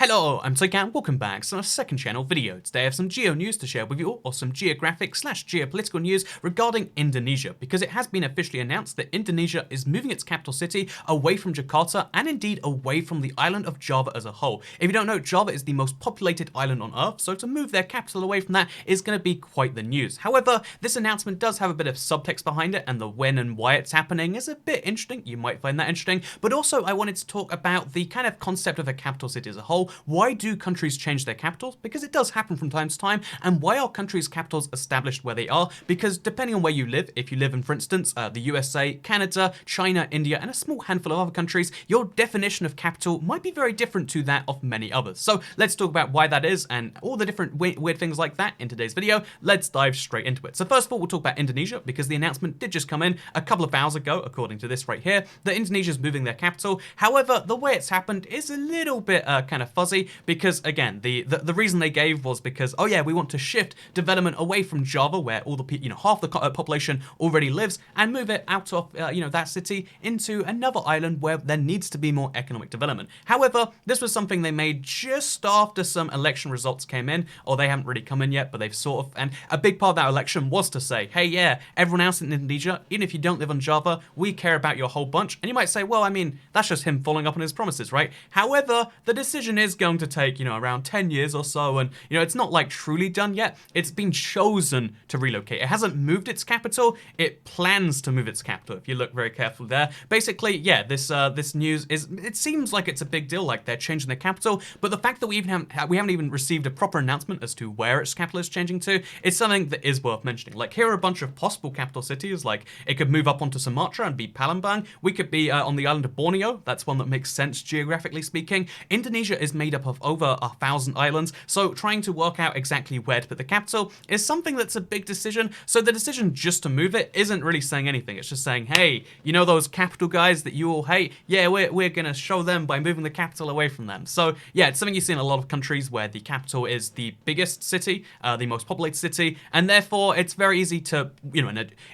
Hello, I'm Toycat and welcome back to our second channel video. Today I have some geo news to share with you all, or some geographic / geopolitical news regarding Indonesia, because it has been officially announced that Indonesia is moving its capital city away from Jakarta and indeed away from the island of Java as a whole. If you don't know, Java is the most populated island on Earth, so to move their capital away from that is going to be quite the news. However, this announcement does have a bit of subtext behind it, and the when and why it's happening is a bit interesting. You might find that interesting, but also I wanted to talk about the kind of concept of a capital city as a whole. Why do countries change their capitals? Because it does happen from time to time. And why are countries' capitals established where they are? Because depending on where you live, if you live in, for instance, the USA, Canada, China, India, and a small handful of other countries, your definition of capital might be very different to that of many others. So let's talk about why that is and all the different weird things like that in today's video. Let's dive straight into it. So first of all, we'll talk about Indonesia, because the announcement did just come in a couple of hours ago, according to this right here, that Indonesia is moving their capital. However, the way it's happened is a little bit kind of fuzzy, because again, the reason they gave was because, oh yeah, we want to shift development away from Java, where all the half the population already lives, and move it out of that city into another island where there needs to be more economic development. However, this was something they made just after some election results came in, or they haven't really come in yet, but they've sort of, and a big part of that election was to say, hey, yeah, everyone else in Indonesia, even if you don't live on Java, we care about your whole bunch. And you might say, well, I mean, that's just him following up on his promises, right? However, the decision is going to take, around 10 years or so, and, it's not like truly done yet. It's been chosen to relocate. It hasn't moved its capital. It plans to move its capital, if you look very carefully there. Basically, yeah, this news is, it seems like it's a big deal, like they're changing the capital, but the fact that we haven't even received a proper announcement as to where its capital is changing to is something that is worth mentioning. Like, here are a bunch of possible capital cities. Like, it could move up onto Sumatra and be Palembang. We could be on the island of Borneo. That's one that makes sense geographically speaking. Indonesia is made up of over 1,000 islands, so trying to work out exactly where to put the capital is something that's a big decision. So the decision just to move it isn't really saying anything. It's just saying, hey, those capital guys that you all hate, yeah, we're gonna show them by moving the capital away from them. So yeah, it's something you see in a lot of countries where the capital is the biggest city, the most populated city, and therefore it's very easy to,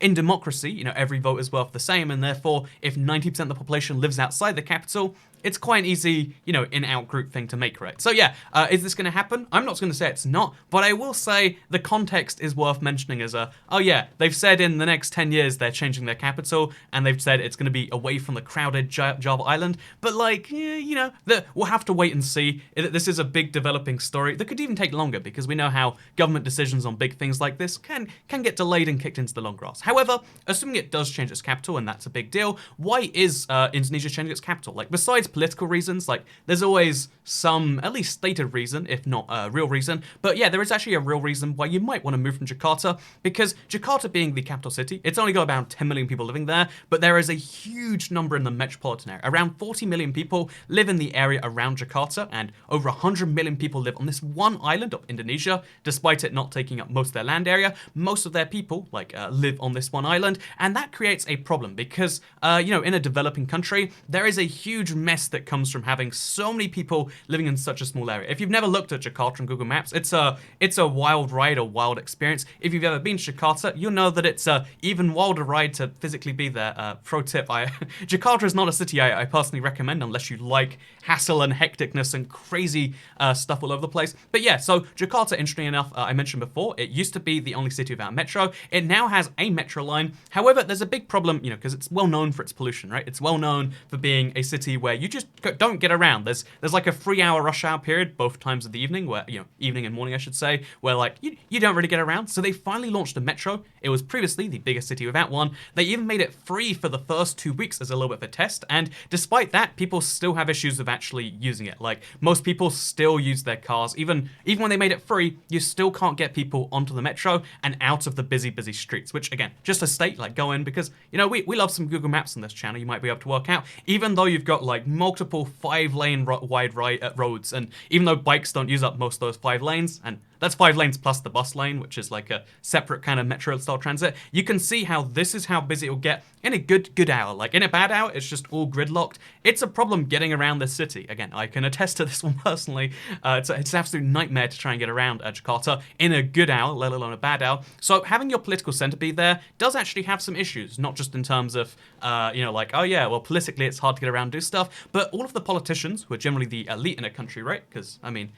in democracy, every vote is worth the same, and therefore if 90% of the population lives outside the capital, it's quite an easy, in-out group thing to make, right? So yeah, is this going to happen? I'm not going to say it's not, but I will say the context is worth mentioning as oh yeah, they've said in the next 10 years they're changing their capital, and they've said it's going to be away from the crowded Java island, but like, we'll have to wait and see. This is a big developing story that could even take longer, because we know how government decisions on big things like this can get delayed and kicked into the long grass. However, assuming it does change its capital, and that's a big deal, why is Indonesia changing its capital? Like, besides political reasons, like there's always some at least stated reason, if not a real reason, but yeah, there is actually a real reason why you might want to move from Jakarta, because Jakarta being the capital city, it's only got about 10 million people living there, but there is a huge number in the metropolitan area. Around 40 million people live in the area around Jakarta, and over 100 million people live on this one island of Indonesia. Despite it not taking up most of their land area, most of their people live on this one island, and that creates a problem because in a developing country, there is a huge mess that comes from having so many people living in such a small area. If you've never looked at Jakarta on Google Maps, it's a wild ride, a wild experience. If you've ever been to Jakarta, you'll know that it's a even wilder ride to physically be there. Pro tip, Jakarta is not a city I personally recommend unless you like hassle and hecticness and crazy stuff all over the place. But yeah, so Jakarta, interestingly enough, I mentioned before, it used to be the only city without a metro. It now has a metro line. However, there's a big problem, because it's well known for its pollution, right? It's well known for being a city where you just don't get around. There's like a 3-hour rush hour period both times of the evening, where evening and morning I should say, where like you don't really get around. So they finally launched a metro. It was previously the biggest city without one. They even made it free for the first 2 weeks as a little bit of a test, and despite that, people still have issues with actually using it. Like, most people still use their cars. Even when they made it free, you still can't get people onto the metro and out of the busy streets, which again, just a state, like, go in, because we love some Google Maps on this channel. You might be able to work out, even though you've got like multiple 5-lane wide roads, and even though bikes don't use up most of those 5 lanes, and That's 5 lanes plus the bus lane, which is like a separate kind of metro-style transit. You can see how this is how busy it'll get in a good hour. Like in a bad hour, it's just all gridlocked. It's a problem getting around this city. Again, I can attest to this one personally. It's an absolute nightmare to try and get around Jakarta in a good hour, let alone a bad hour. So having your political center be there does actually have some issues, not just in terms of, like, oh yeah, well, politically it's hard to get around, do stuff, but all of the politicians, who are generally the elite in a country, right? Because, I mean,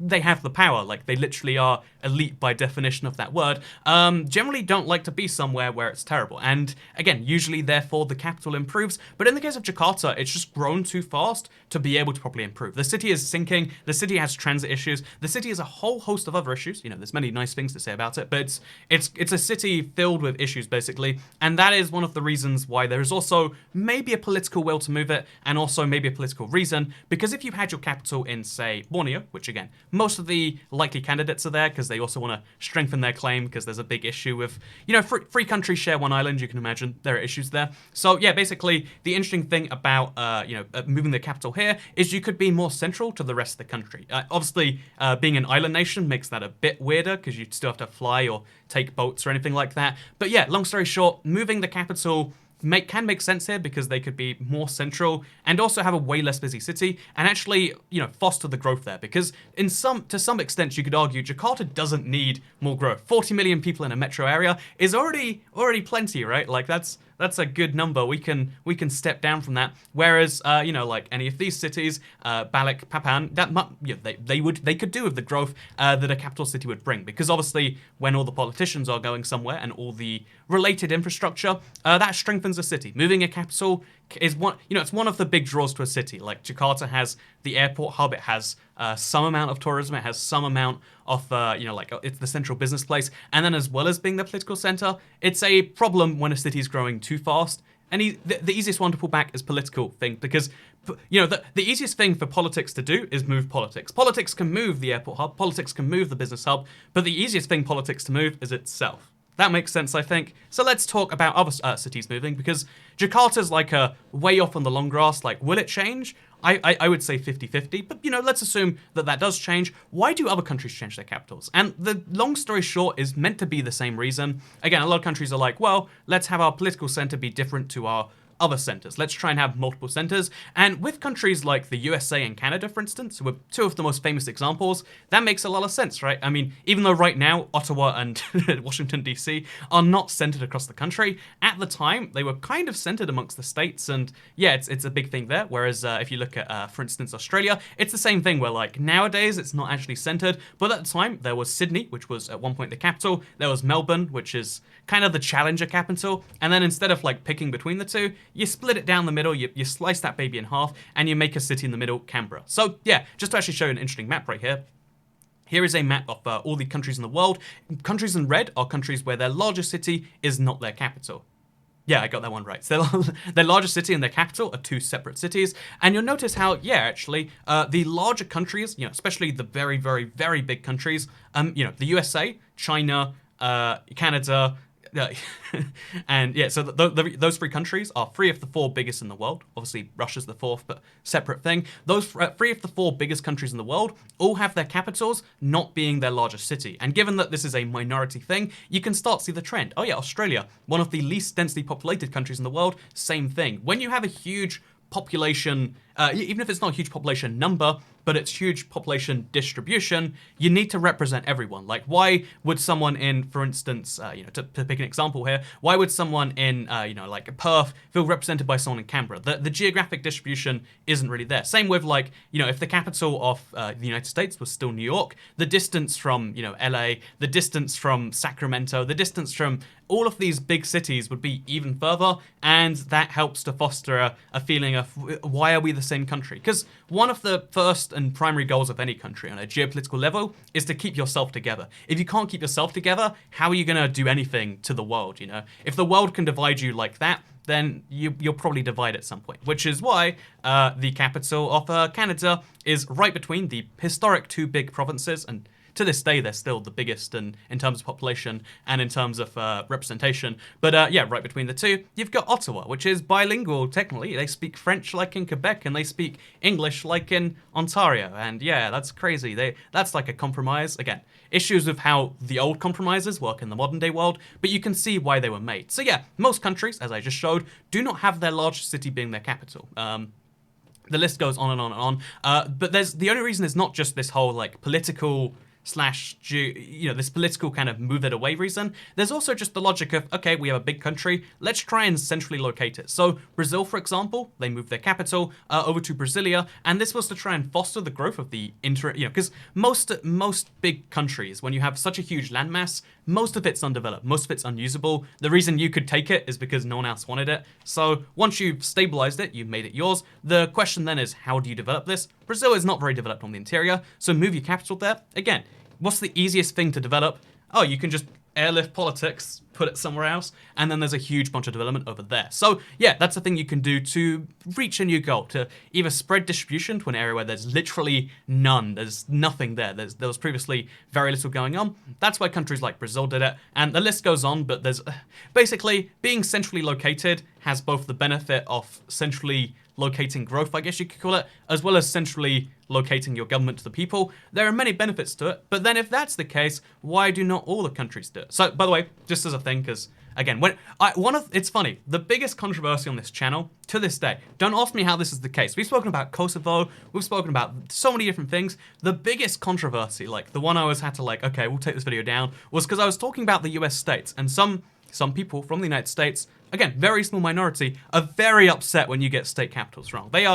they have the power. Like, they literally are elite by definition of that word, generally don't like to be somewhere where it's terrible. And again, usually, therefore, the capital improves. But in the case of Jakarta, it's just grown too fast to be able to properly improve. The city is sinking. The city has transit issues. The city has a whole host of other issues. You know, there's many nice things to say about it, but it's a city filled with issues, basically. And that is one of the reasons why there is also maybe a political will to move it, and also maybe a political reason. Because if you had your capital in, say, Borneo, which again, most of the likely candidates are there because they also want to strengthen their claim because there's a big issue with, you know, free countries share one island, you can imagine there are issues there. So yeah, basically the interesting thing about, moving the capital here is you could be more central to the rest of the country. Obviously, being an island nation makes that a bit weirder because you still have to fly or take boats or anything like that. But yeah, long story short, moving the capital can make sense here because they could be more central and also have a way less busy city and actually, you know, foster the growth there, because to some extent you could argue Jakarta doesn't need more growth. 40 million people in a metro area is already plenty, right? Like that's a good number. We can step down from that. Whereas, like any of these cities, Balik, Papan, they could do with the growth that a capital city would bring. Because obviously, when all the politicians are going somewhere and all the related infrastructure, that strengthens a city. Moving a capital is it's one of the big draws to a city. Like Jakarta has the airport hub, it has some amount of tourism, it has some amount of, it's the central business place. And then as well as being the political center, it's a problem when a city is growing too fast. And the easiest one to pull back is political thing, because, the easiest thing for politics to do is move politics. Politics can move the airport hub, politics can move the business hub, but the easiest thing politics to move is itself. That makes sense, I think. So let's talk about other cities moving, because Jakarta's like way off on the long grass. Like, will it change? I would say 50-50, but let's assume that does change. Why do other countries change their capitals? And the long story short is meant to be the same reason. Again, a lot of countries are like, well, let's have our political center be different to our other centers. Let's try and have multiple centers. And with countries like the USA and Canada, for instance, who are two of the most famous examples, that makes a lot of sense, right? I mean, even though right now Ottawa and Washington, D.C. are not centered across the country, at the time, they were kind of centered amongst the states. And yeah, it's a big thing there. Whereas if you look at, for instance, Australia, it's the same thing where like nowadays it's not actually centered. But at the time, there was Sydney, which was at one point the capital. There was Melbourne, which is kind of the challenger capital. And then instead of like picking between the two, you split it down the middle, you slice that baby in half, and you make a city in the middle, Canberra. So yeah, just to actually show you an interesting map right here. Here is a map of all the countries in the world. Countries in red are countries where their largest city is not their capital. Yeah, I got that one right. So their largest city and their capital are two separate cities. And you'll notice how, the larger countries, especially the very, very, very big countries, the USA, China, Canada, and yeah, so those three countries are three of the four biggest in the world. Obviously, Russia's the fourth, but separate thing. Those three of the four biggest countries in the world all have their capitals not being their largest city. And given that this is a minority thing, you can start to see the trend. Oh yeah, Australia, one of the least densely populated countries in the world, same thing. When you have a huge population, even if it's not a huge population number, but it's huge population distribution, you need to represent everyone. Like, why would someone in, for instance, to pick an example here, why would someone in, like Perth feel represented by someone in Canberra? The geographic distribution isn't really there. Same with like, if the capital of the United States was still New York, the distance from, LA, the distance from Sacramento, the distance from all of these big cities would be even further, and that helps to foster a feeling of why are we the same country? Because one of the first and primary goals of any country on a geopolitical level is to keep yourself together. If you can't keep yourself together, how are you going to do anything to the world, If the world can divide you like that, then you'll probably divide at some point, which is why the capital of Canada is right between the historic two big provinces, and to this day, they're still the biggest in terms of population and in terms of representation. But yeah, right between the two, you've got Ottawa, which is bilingual technically. They speak French like in Quebec, and they speak English like in Ontario. And yeah, that's crazy. That's like a compromise. Again, issues with how the old compromises work in the modern day world, but you can see why they were made. So yeah, most countries, as I just showed, do not have their largest city being their capital. The list goes on and on and on. But the only reason is not just this whole like political slash, this political kind of move it away reason. There's also just the logic of, okay, we have a big country, let's try and centrally locate it. So Brazil, for example, they moved their capital over to Brasilia, and this was to try and foster the growth of the because most big countries, when you have such a huge landmass, most of it's undeveloped, most of it's unusable. The reason you could take it is because no one else wanted it. So once you've stabilized it, you've made it yours. The question then is, how do you develop this? Brazil is not very developed on the interior, so move your capital there. Again, what's the easiest thing to develop? Oh, you can just airlift politics, put it somewhere else, and then there's a huge bunch of development over there. So yeah, that's a thing you can do to reach a new goal, to either spread distribution to an area where there's literally none, there's nothing there, there was previously very little going on. That's why countries like Brazil did it, and the list goes on, but there's basically being centrally located has both the benefit of centrally locating growth, I guess you could call it, as well as centrally locating your government to the people. There are many benefits to it, but then if that's the case, why do not all the countries do it? So, by the way, just as a thing, because again, it's funny, the biggest controversy on this channel to this day, don't ask me how this is the case. We've spoken about Kosovo, we've spoken about so many different things. The biggest controversy, like the one I always had to like, okay, we'll take this video down, was because I was talking about the US states, and some people from the United States, again, very small minority, are very upset when you get state capitals wrong. They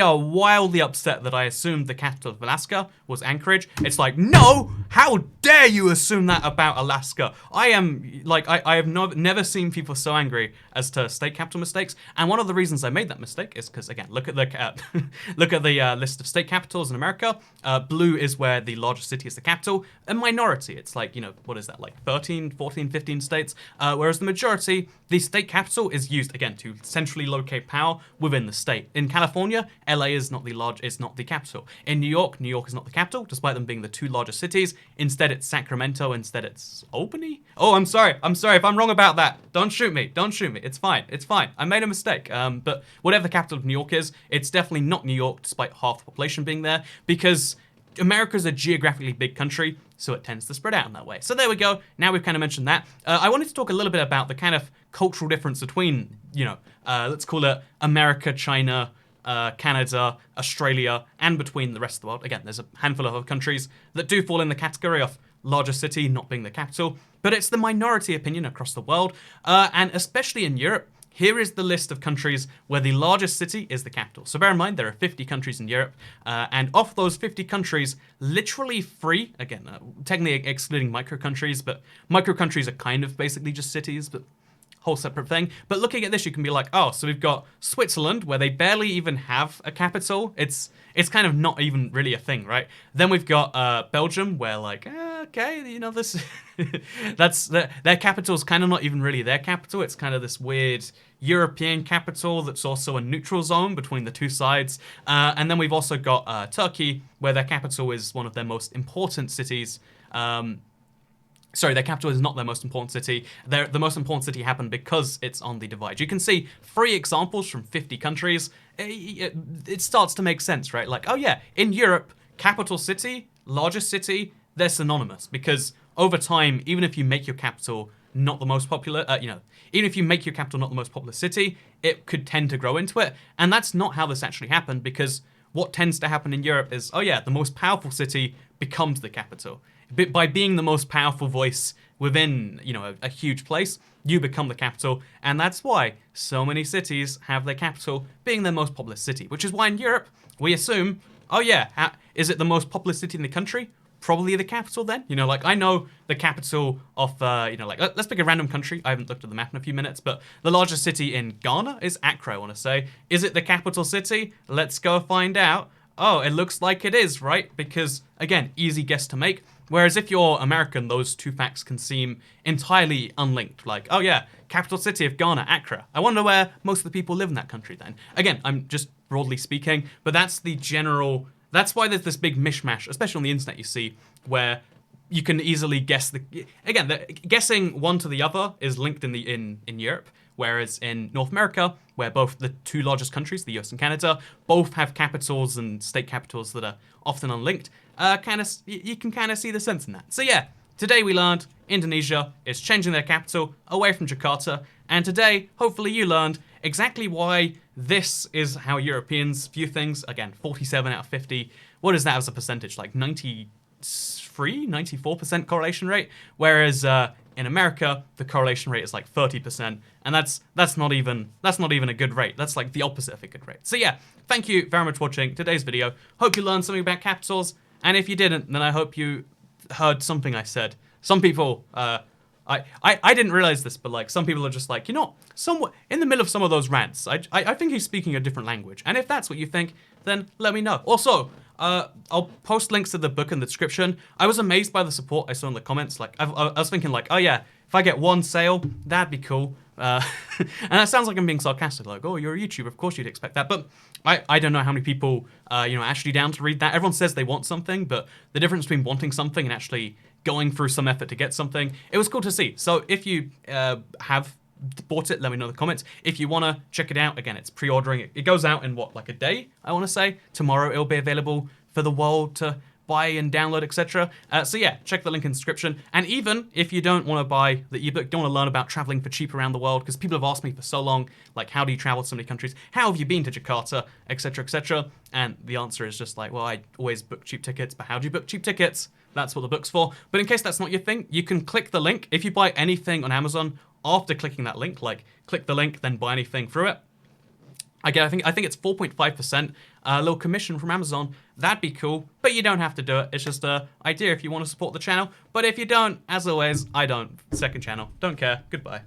are wildly upset that I assumed the capital of Alaska was Anchorage. It's like, no, how dare you assume that about Alaska? I am, like, I have never seen people so angry as to state capital mistakes. And one of the reasons I made that mistake is because, again, look at the list of state capitals in America. Blue is where the largest city is the capital. A minority, it's like, what is that, like 13, 14, 15 states? Whereas the majority, the state capital is used, again, to centrally locate power within the state. In California, LA is not the capital. In New York is not the capital, despite them being the two largest cities. Instead, it's Sacramento. Instead, it's Albany. Oh, I'm sorry if I'm wrong about that. Don't shoot me. It's fine. I made a mistake. But whatever the capital of New York is, it's definitely not New York, despite half the population being there, because America's a geographically big country, so it tends to spread out in that way. So there we go. Now we've kind of mentioned that. I wanted to talk a little bit about the kind of cultural difference between, let's call it America, China, Canada, Australia, and between the rest of the world. Again, there's a handful of other countries that do fall in the category of largest city not being the capital, but it's the minority opinion across the world, and especially in Europe. Here is the list of countries where the largest city is the capital. So bear in mind, there are 50 countries in Europe, and of those 50 countries, literally 3, again, technically excluding micro-countries, but micro-countries are kind of basically just cities, but whole separate thing. But looking at this, you can be like, oh, so we've got Switzerland, where they barely even have a capital. It's kind of not even really a thing, right? Then we've got Belgium, where like, okay, this, their capital's kind of not even really their capital. It's kind of this weird European capital that's also a neutral zone between the two sides. And then we've also got Turkey, where their capital is one of their most important cities. Sorry, their capital is not their most important city. The most important city happened because it's on the divide. You can see 3 examples from 50 countries. It starts to make sense, right? Like, oh yeah, in Europe, capital city, largest city, they're synonymous, because over time, even if you make your capital not the most popular, even if you make your capital not the most popular city, it could tend to grow into it. And that's not how this actually happened, because what tends to happen in Europe is, oh yeah, the most powerful city becomes the capital. By being the most powerful voice within, a huge place, you become the capital, and that's why so many cities have their capital being their most populous city, which is why in Europe, we assume, oh yeah, is it the most populous city in the country? Probably the capital then. Like I know the capital of, let's pick a random country. I haven't looked at the map in a few minutes, but the largest city in Ghana is Accra, I want to say. Is it the capital city? Let's go find out. Oh, it looks like it is, right? Because, again, easy guess to make. Whereas if you're American, those two facts can seem entirely unlinked. Like, oh yeah, capital city of Ghana, Accra. I wonder where most of the people live in that country then. Again, I'm just broadly speaking, but that's the general That's why there's this big mishmash, especially on the internet, you see, where you can easily guess guessing one to the other is linked in Europe, whereas in North America, where both the two largest countries, the US and Canada, both have capitals and state capitals that are often unlinked, you can kind of see the sense in that. So yeah, today we learned Indonesia is changing their capital away from Jakarta, and today, hopefully you learned exactly why this is how Europeans view things. Again, 47 out of 50. What is that as a percentage? Like 94% correlation rate? Whereas in America, the correlation rate is like 30%, and that's not even a good rate. That's like the opposite of a good rate. So yeah, thank you very much for watching today's video. Hope you learned something about capitals, and if you didn't, then I hope you heard something I said. Some people, I didn't realize this, but like some people are just like, you know, somewhat in the middle of some of those rants, I think he's speaking a different language. And if that's what you think, then let me know. Also, I'll post links to the book in the description. I was amazed by the support I saw in the comments. Like I was thinking like, oh yeah, if I get one sale, that'd be cool. And that sounds like I'm being sarcastic, like, oh, you're a YouTuber, of course you'd expect that. But I don't know how many people, actually down to read that. Everyone says they want something, but the difference between wanting something and actually going through some effort to get something, it was cool to see. So if you have bought it, let me know in the comments. If you want to check it out, again, it's pre-ordering. It goes out in what, like a day, I want to say. Tomorrow it'll be available for the world to buy and download, etc. So yeah, check the link in the description. And even if you don't want to buy the ebook, don't want to learn about traveling for cheap around the world, because people have asked me for so long, like, how do you travel to so many countries? How have you been to Jakarta, etc., etc. And the answer is just like, well, I always book cheap tickets, but how do you book cheap tickets? That's what the book's for. But in case that's not your thing, you can click the link. If you buy anything on Amazon, after clicking that link, like, click the link, then buy anything through it, again, I think it's 4.5% a little commission from Amazon. That'd be cool, but you don't have to do it. It's just an idea if you want to support the channel. But if you don't, as always, I don't. Second channel. Don't care. Goodbye.